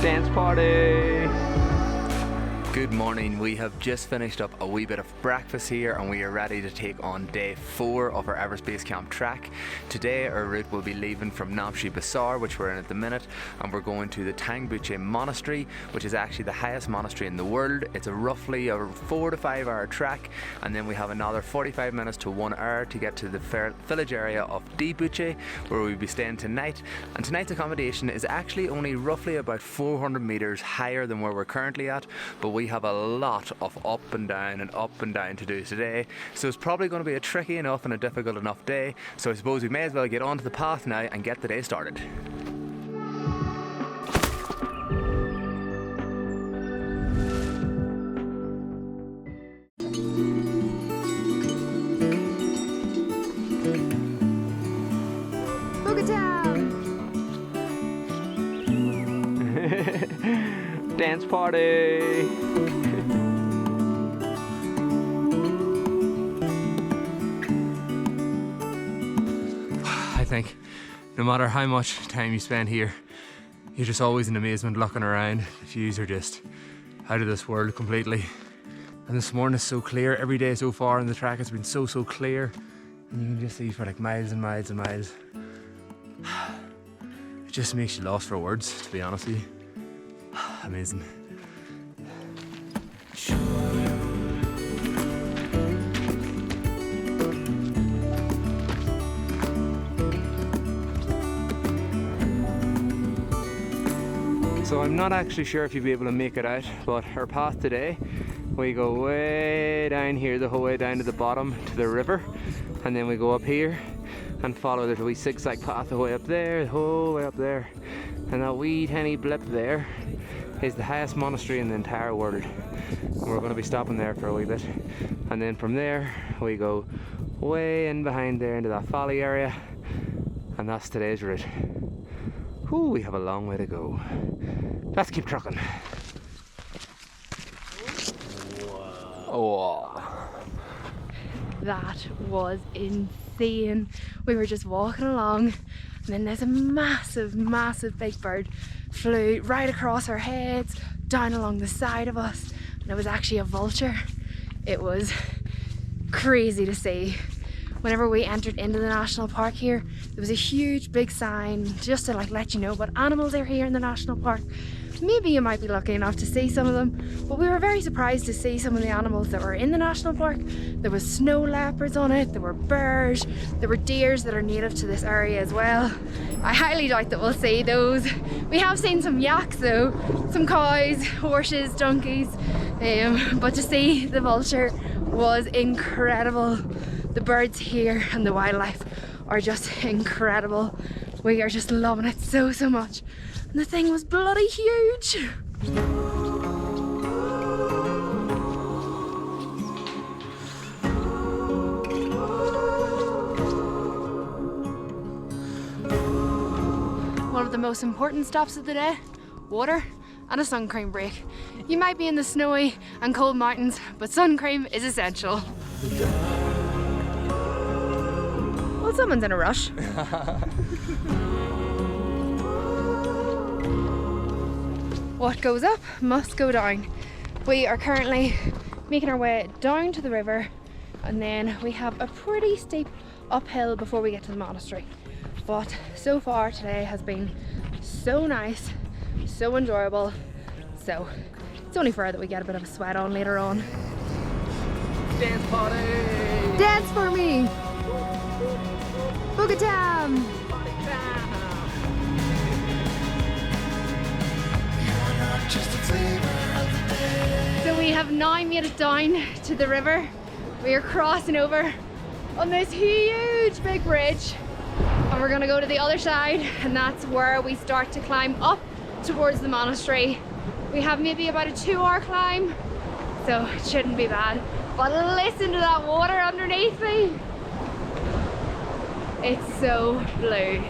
Dance party! Good morning. We have just finished up a wee bit of breakfast here and we are ready to take on day 4 of our Everest Base Camp trek. Today our route will be leaving from Namche Bazaar, which we're in at the minute, and we're going to the Tangbuche Monastery, which is actually the highest monastery in the world. It's roughly a 4 to 5 hour trek, and then we have another 45 minutes to 1 hour to get to the village area of Dibuche, where we'll be staying tonight. And tonight's accommodation is actually only roughly about 400 meters higher than where we're currently at, but we have a lot of up and down to do today, so it's probably going to be a tricky enough and a difficult enough day, so I suppose we may as well get onto the path now and get the day started. Dance party! I think no matter how much time you spend here, you're just always in amazement looking around. The views are just out of this world completely. And this morning is so clear. Every day so far on the track has been so clear. And you can just see for like miles and miles and miles. It just makes you lost for words, to be honest with you. Amazing. So I'm not actually sure if you'll be able to make it out, but our path today, we go way down here the whole way down to the bottom to the river, and then we go up here and follow. There's a wee zigzag path the way up there, the whole way up there, and that wee tiny blip there is the highest monastery in the entire world. And we're going to be stopping there for a wee bit, and then from there we go way in behind there into that valley area, and that's today's route. Ooh, we have a long way to go. Let's keep trucking. Oh. That was insane. We were just walking along, and then there's a massive big bird flew right across our heads, down along the side of us, and it was actually a vulture. It was crazy to see. Whenever we entered into the national park here, there was a huge big sign just to let you know what animals are here in the national park. Maybe you might be lucky enough to see some of them, but we were very surprised to see some of the animals that were in the national park. There was snow leopards on it, there were bears, there were deers that are native to this area as well. I highly doubt that we'll see those. We have seen some yaks though, some cows, horses, donkeys, but to see the vulture was incredible. The birds here and the wildlife are just incredible. We are just loving it so much. And the thing was bloody huge. One of the most important stops of the day, water and a sun cream break. You might be in the snowy and cold mountains, but sun cream is essential. Well, someone's in a rush. What goes up must go down. We are currently making our way down to the river, and then we have a pretty steep uphill before we get to the monastery. But so far today has been so nice, so enjoyable. So it's only fair that we get a bit of a sweat on later on. Dance party! Dance for me! Boogie time! So we have now made it down to the river. We are crossing over on this huge big bridge, and we're gonna go to the other side, and that's where we start to climb up towards the monastery. We have maybe about a 2-hour climb, so it shouldn't be bad. But listen to that water underneath me. It's so blue.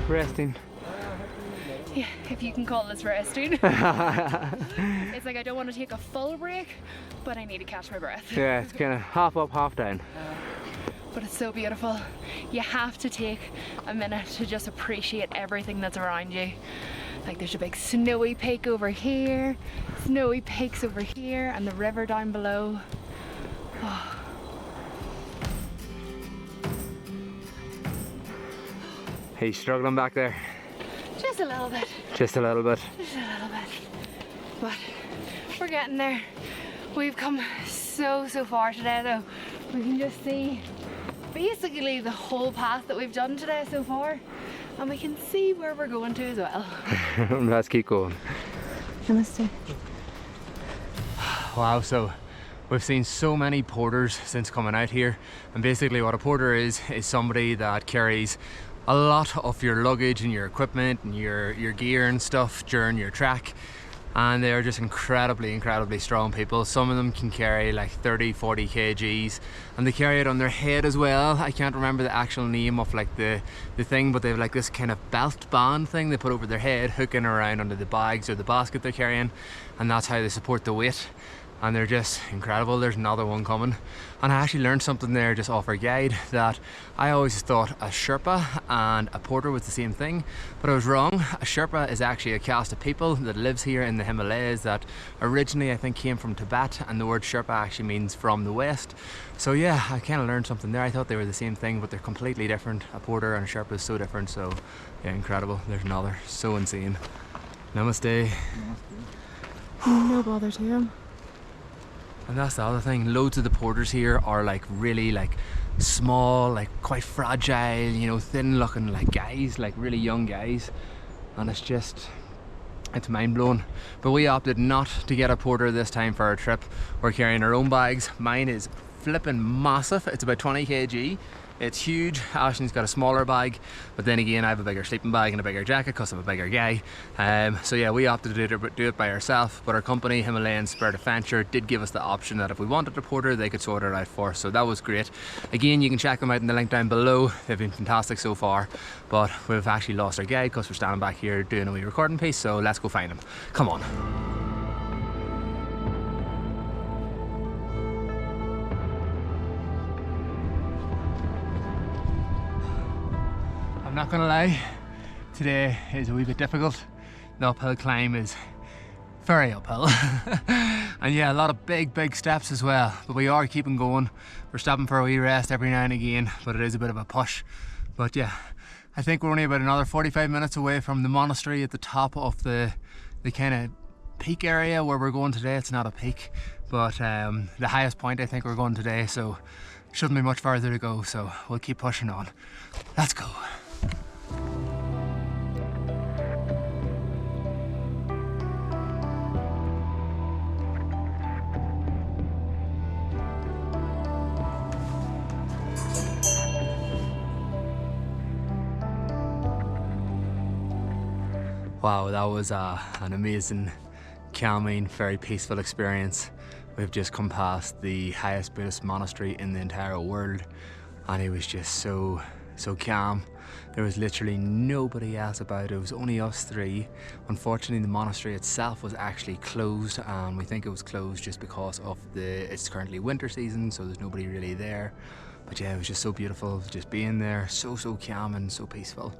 Resting Yeah, if you can call this resting. It's like I don't want to take a full break, but I need to catch my breath. Yeah, it's kind of half up, half down. But it's so beautiful. You have to take a minute to just appreciate everything that's around you. Like there's a big snowy peak over here, snowy peaks over here, and the river down below. Oh. Are you struggling back there? Just a little bit. Just a little bit. Just a little bit. But we're getting there. We've come so far today though. We can just see basically the whole path that we've done today so far. And we can see where we're going to as well. Let's keep going. Namaste. Wow, so we've seen so many porters since coming out here, and basically what a porter is somebody that carries a lot of your luggage and your equipment and your gear and stuff during your trek, and they are just incredibly strong people. Some of them can carry like 30-40 kgs, and they carry it on their head as well. I can't remember the actual name of like the thing, but they have like this kind of belt band thing they put over their head, hooking around under the bags or the basket they're carrying, and that's how they support the weight. And they're just incredible. There's another one coming, and I actually learned something there just off our guide, that I always thought a Sherpa and a porter was the same thing, but I was wrong. A Sherpa is actually a caste of people that lives here in the Himalayas that originally I think came from Tibet, and the word Sherpa actually means from the west. So yeah, I kind of learned something there. I thought they were the same thing, but they're completely different. A porter and a Sherpa is so different. So yeah, incredible. There's another. So insane. Namaste. No bother to him. And that's the other thing, loads of the porters here are like really like small, like quite fragile, you know, thin looking like guys, like really young guys, and it's mind blowing. But we opted not to get a porter this time for our trip. We're carrying our own bags. Mine is flipping massive, it's about 20 kg. It's huge. Ashton's got a smaller bag, but then again I have a bigger sleeping bag and a bigger jacket because I'm a bigger guy. So yeah, we opted to do it by ourselves, but our company Himalayan Spirit Adventures did give us the option that if we wanted a porter they could sort it out for us, so that was great. Again, you can check them out in the link down below. They've been fantastic so far, but we've actually lost our guide because we're standing back here doing a wee recording piece, so let's go find him. Come on. I'm not gonna lie, today is a wee bit difficult. The uphill climb is very uphill. And yeah, a lot of big steps as well, but we are keeping going. We're stopping for a wee rest every now and again, but it is a bit of a push. But yeah, I think we're only about another 45 minutes away from the monastery at the top of the kind of peak area where we're going today. It's not a peak, but the highest point I think we're going today, so shouldn't be much farther to go, so we'll keep pushing on. Let's go. Wow, that was an amazing, calming, very peaceful experience. We've just come past the highest Buddhist monastery in the entire world, and it was just so calm. There was literally nobody else about. It was only us three. Unfortunately, the monastery itself was actually closed, and we think it was closed just because of it's currently winter season, so there's nobody really there. But yeah, it was just so beautiful just being there, so calm and so peaceful.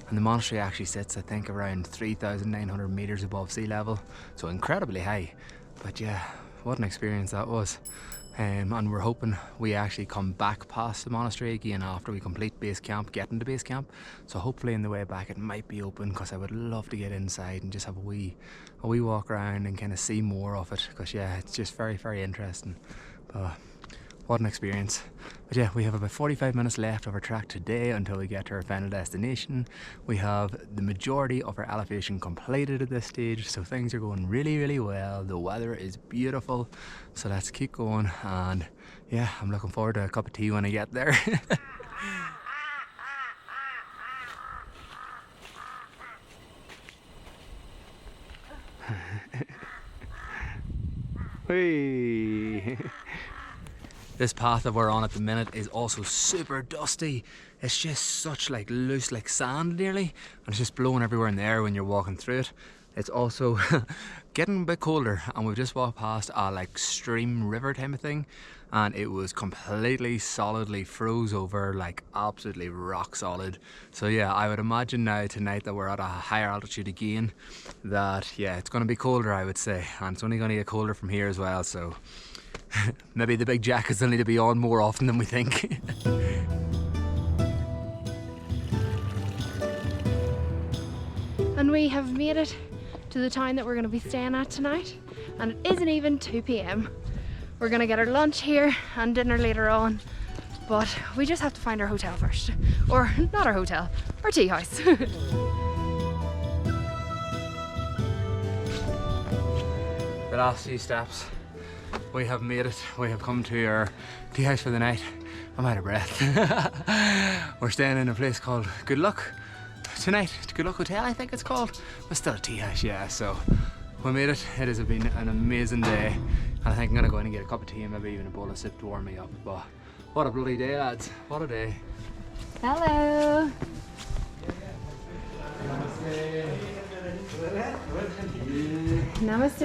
And the monastery actually sits, I think, around 3,900 meters above sea level, so incredibly high. But yeah, what an experience that was. And we're hoping we actually come back past the monastery again after we complete base camp, get into base camp. So hopefully in the way back it might be open, because I would love to get inside and just have a wee walk around and kind of see more of it, because yeah, it's just very interesting. But what an experience. But yeah, we have about 45 minutes left of our track today until we get to our final destination. We have the majority of our elevation completed at this stage, so things are going really well. The weather is beautiful, so let's keep going. And yeah, I'm looking forward to a cup of tea when I get there. Hey. This path that we're on at the minute is also super dusty. It's just such like loose like sand nearly, and it's just blowing everywhere in the air when you're walking through it. It's also getting a bit colder, and we've just walked past a like stream river type of thing, and it was completely solidly froze over, like absolutely rock solid. So yeah, I would imagine now tonight that we're at a higher altitude again, that yeah, it's going to be colder, I would say, and it's only going to get colder from here as well. So maybe the big jackets will need to be on more often than we think. And we have made it to the town that we're going to be staying at tonight, and it isn't even 2 p.m. We're going to get our lunch here and dinner later on, but we just have to find our hotel first. Or not our hotel, our tea house. The last few steps, we have made it. We have come to our tea house for the night. I'm out of breath. We're staying in a place called Good Luck tonight. Good Luck Hotel, I think it's called, but still a tea house, yeah. So we made it. It has been an amazing day, and I think I'm gonna go in and get a cup of tea and maybe even a bowl of soup to warm me up. But what a bloody day, lads! What a day. Hello. Namaste.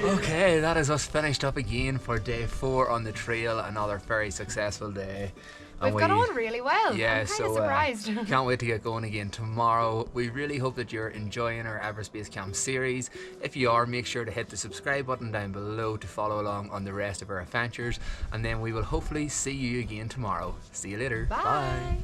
Okay, that is us finished up again for day 4 on the trail. Another very successful day. We've got on really well. Yeah, I'm kind so of surprised. Can't wait to get going again tomorrow. We really hope that you're enjoying our Everest Base Camp series. If you are, make sure to hit the subscribe button down below to follow along on the rest of our adventures, and then we will hopefully see you again tomorrow. See you later. Bye.